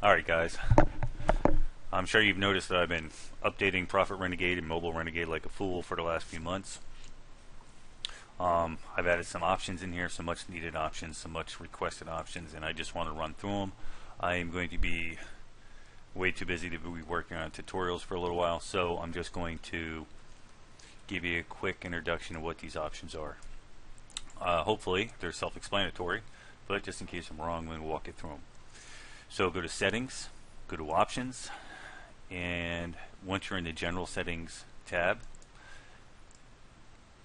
Alright guys, I'm sure you've noticed that I've been updating Profit Renegade and Mobile Renegade like a fool for the last few months. I've added some options in here, some much needed options, some much requested options, and I just want to run through them. I am going to be way too busy to be working on tutorials for a little while, so I'm just going to give you a quick introduction of what these options are. Hopefully they're self-explanatory, but just in case I'm wrong, we'll walk you through them. So go to Settings, go to Options, and once you're in the General Settings tab,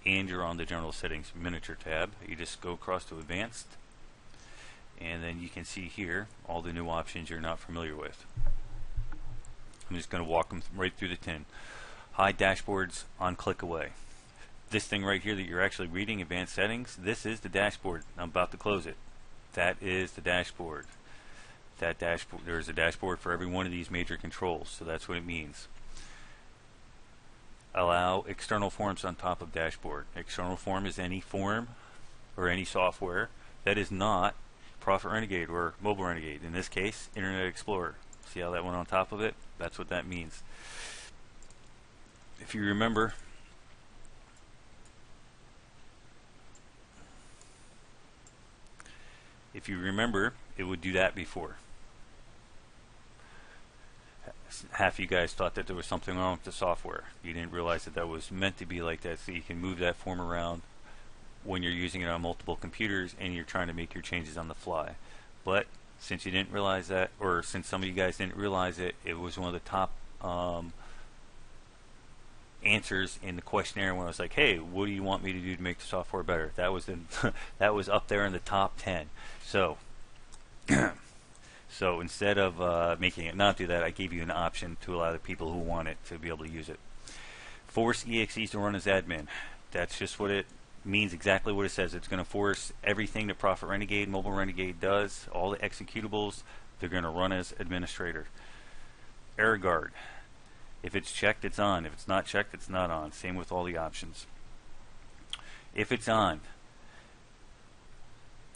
and you're on the General Settings Miniature tab, you just go across to Advanced, and then you can see here all the new options you're not familiar with. I'm just going to walk them right through the 10. Hide dashboards on click away. This thing right here that you're actually reading, Advanced Settings, this is the dashboard. I'm about to close it. That is the dashboard. That dashboard, there's a dashboard for every one of these major controls, so that's what it means. Allow external forms on top of dashboard. External form is any form or any software that is not Profit Renegade or Mobile Renegade. In this case, Internet Explorer. See how that went on top of it? That's what that means. If you remember, it would do that before. Half of you guys thought that there was something wrong with the software. You didn't realize that that was meant to be like that, so you can move that form around when you're using it on multiple computers and you're trying to make your changes on the fly. But since you didn't realize that, or since some of you guys didn't realize it, it was one of the top answers in the questionnaire when I was like, hey, what do you want me to do to make the software better? That was in that was up there in the top 10. So so instead of making it not do that, I gave you an option to allow the people who want it to be able to use it. Force EXEs to run as admin. That's just what it means, exactly what it says. It's going to force everything that Profit Renegade, Mobile Renegade does, all the executables, they're going to run as administrator. Error guard. If it's checked, it's on. If it's not checked, it's not on. Same with all the options. If it's on,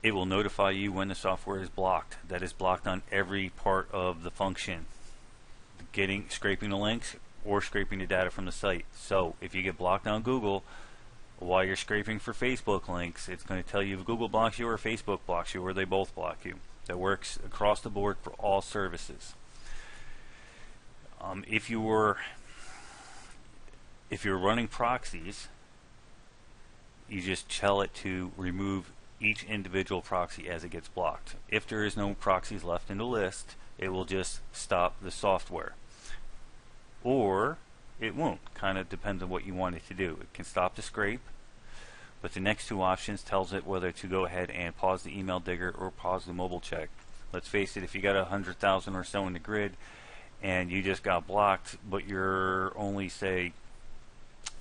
it will notify you when the software is blocked. That is blocked on every part of the function. Scraping the links or scraping the data from the site. So if you get blocked on Google while you're scraping for Facebook links, it's going to tell you if Google blocks you or Facebook blocks you or they both block you. That works across the board for all services. If you're running proxies, you just tell it to remove each individual proxy as it gets blocked. If there is no proxies left in the list, it will just stop the software. Or it won't. Kind of depends on what you want it to do. It can stop the scrape, but the next two options tells it whether to go ahead and pause the email digger or pause the mobile check. Let's face it, if you got 100,000 or so in the grid and you just got blocked, but you're only, say,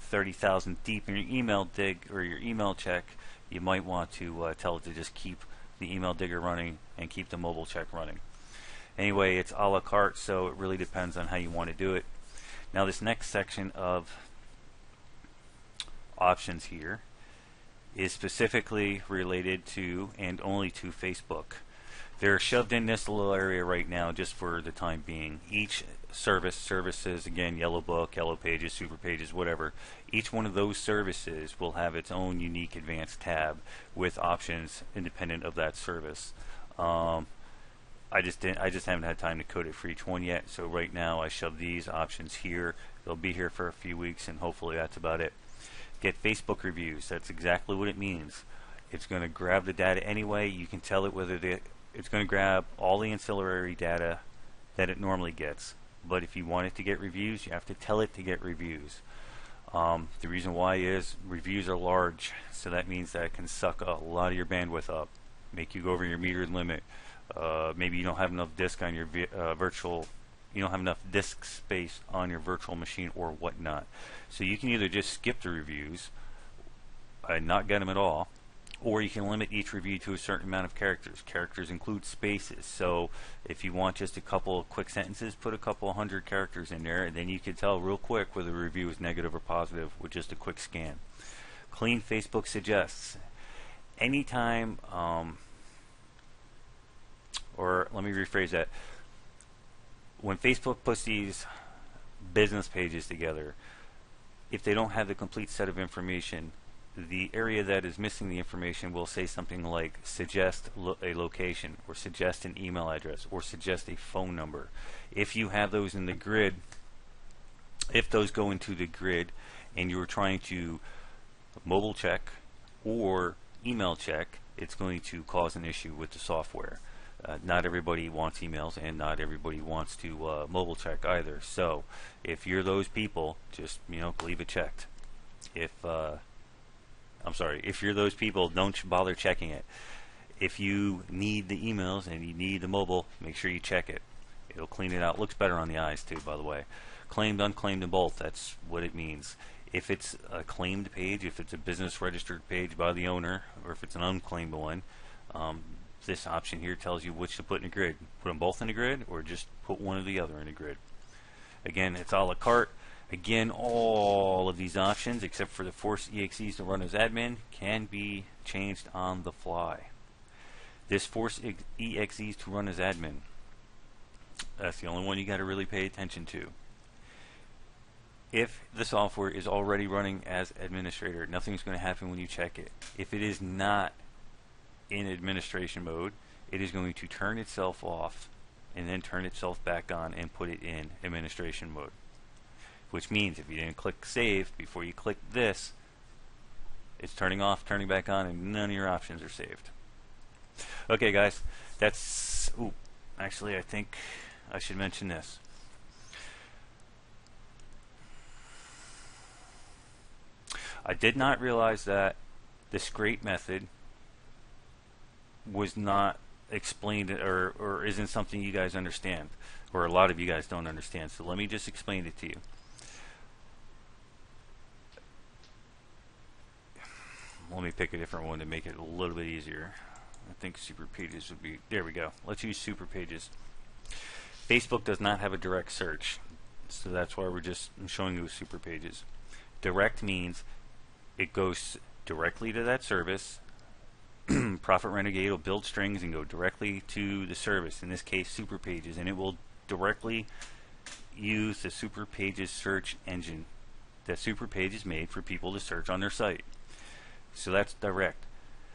30,000 deep in your email dig or your email check, you might want to tell it to just keep the email digger running and keep the mobile check running. Anyway, it's a la carte, so it really depends on how you want to do it. Now this next section of options here is specifically related to and only to Facebook. They're shoved in this little area right now just for the time being. Each services, again, Yellow Book, Yellow Pages, Super Pages, whatever, each one of those services will have its own unique advanced tab with options independent of that service. I just haven't had time to code it for each one yet, so right now I shove these options here. They'll be here for a few weeks, and hopefully that's about it. Get Facebook reviews. That's exactly what it means. It's going to grab the data anyway. You can tell it whether it's going to grab all the ancillary data that it normally gets. But if you want it to get reviews, you have to tell it to get reviews. The reason why is reviews are large, so that means that it can suck a lot of your bandwidth up, make you go over your metered limit. Maybe you don't have enough disk on your you don't have enough disk space on your virtual machine or whatnot. So you can either just skip the reviews and not get them at all, or you can limit each review to a certain amount of characters. Characters include spaces, so if you want just a couple of quick sentences, put a couple 100 characters in there, and then you can tell real quick whether the review is negative or positive with just a quick scan. Clean Facebook suggests. Anytime, or let me rephrase that. when Facebook puts these business pages together, if they don't have the complete set of information, the area that is missing the information will say something like suggest a location, or suggest an email address, or suggest a phone number. If you have those in the grid, if those go into the grid and you're trying to mobile check or email check, it's going to cause an issue with the software. Not everybody wants emails, and not everybody wants to mobile check either. So if you're those people, just leave it checked. If you're those people, don't bother checking it. If you need the emails and you need the mobile, make sure you check it. It'll clean it out. Looks better on the eyes too, by the way. Claimed, unclaimed, and both. That's what it means. If it's a claimed page, if it's a business registered page by the owner, or if it's an unclaimed one, this option here tells you which to put in a grid. Put them both in a grid, or just put one or the other in a grid. Again, it's a la carte. Again, all of these options, except for the force EXEs to run as admin, can be changed on the fly. This force EXEs to run as admin, that's the only one you got to really pay attention to. If the software is already running as administrator, nothing's going to happen when you check it. If it is not in administration mode, it is going to turn itself off and then turn itself back on and put it in administration mode. Which means if you didn't click save before you click this, it's turning off, turning back on, and none of your options are saved. Okay guys, that's, actually I think I should mention this. I did not realize that the scrape method was not explained, or isn't something you guys understand, or a lot of you guys don't understand. So let me just explain it to you. Let me pick a different one to make it a little bit easier. I think super pages would be, there we go. Let's use super pages. Facebook does not have a direct search, so that's why I'm showing you super pages. Direct means it goes directly to that service. Profit Renegade will build strings and go directly to the service, in this case super pages, and it will directly use the super pages search engine that super pages made for people to search on their site. So that's direct.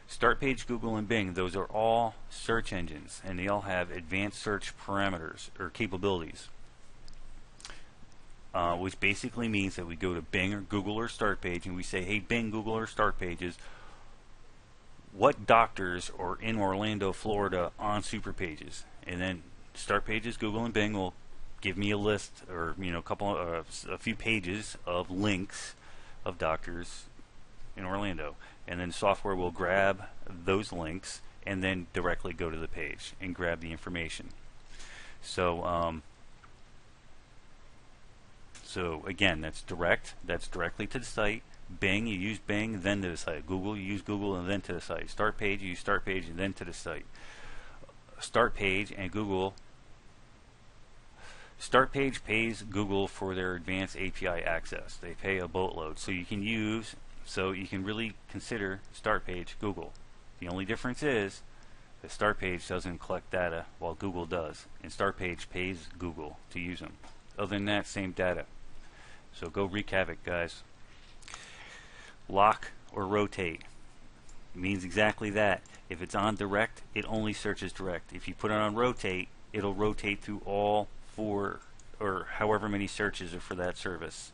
Start Page, Google, and Bing, those are all search engines, and they all have advanced search parameters or capabilities, which basically means that we go to Bing or Google or Start Page and we say, hey Bing, Google, or Start Pages, what doctors are in Orlando, Florida on super pages? And then Start Pages, Google, and Bing will give me a list, or a few pages of links of doctors in Orlando, and then software will grab those links and then directly go to the page and grab the information. So so again, that's direct. That's directly to the site. Bing, you use Bing, then to the site. Google, you use Google, and then to the site. Start Page, you use Start Page, and then to the site. Start Page and Google. Start Page pays Google for their advanced API access. They pay a boatload, so you can really consider Start Page Google. The only difference is that Start Page doesn't collect data while Google does, and Start Page pays Google to use them. Other than that, same data. So go wreak havoc, guys. Lock or rotate means exactly that. If it's on direct, it only searches direct. If you put it on rotate, it'll rotate through all 4 or however many searches are for that service.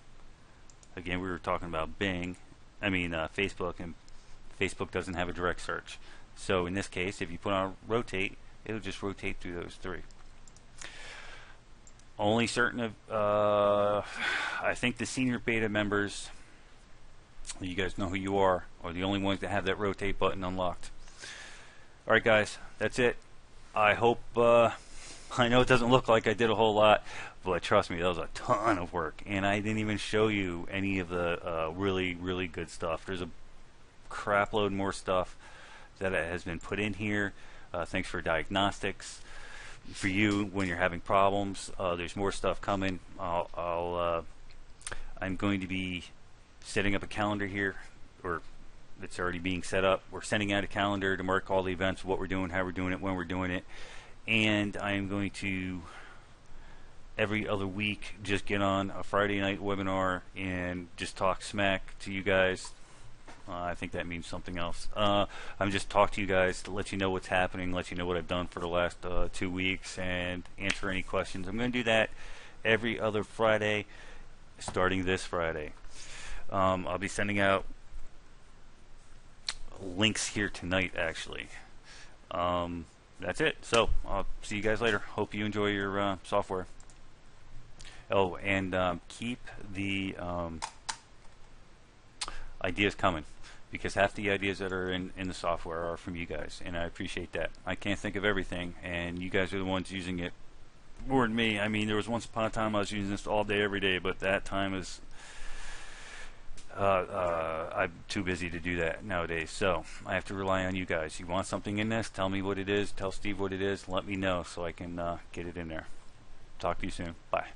Again, we were talking about Facebook, and Facebook doesn't have a direct search. So in this case, if you put on rotate, it'll just rotate through those 3. Only certain of, I think the senior beta members, you guys know who you are the only ones that have that rotate button unlocked. Alright guys, that's it. I hope, I know it doesn't look like I did a whole lot, but trust me, that was a ton of work, and I didn't even show you any of the really, really good stuff. There's a crap load more stuff that has been put in here. Thanks for diagnostics. For you, when you're having problems, there's more stuff coming. I'm going to be setting up a calendar here, or it's already being set up. We're sending out a calendar to mark all the events, what we're doing, how we're doing it, when we're doing it, and I am going to every other week just get on a Friday night webinar and just talk smack to you guys. I think that means something else. I'm just talk to you guys to let you know what's happening, let you know what I've done for the last 2 weeks, and answer any questions. I'm going to do that every other Friday, starting this Friday. I'll be sending out links here tonight, actually. That's it. So I'll see you guys later. Hope you enjoy your software. Oh, and keep the ideas coming, because half the ideas that are in the software are from you guys, and I appreciate that. I can't think of everything, and you guys are the ones using it more than me. I mean, there was once upon a time I was using this all day, every day, but that time is I'm too busy to do that nowadays, so I have to rely on you guys. You want something in this, tell me what it is, tell Steve what it is, let me know so I can get it in there. Talk to you soon. Bye.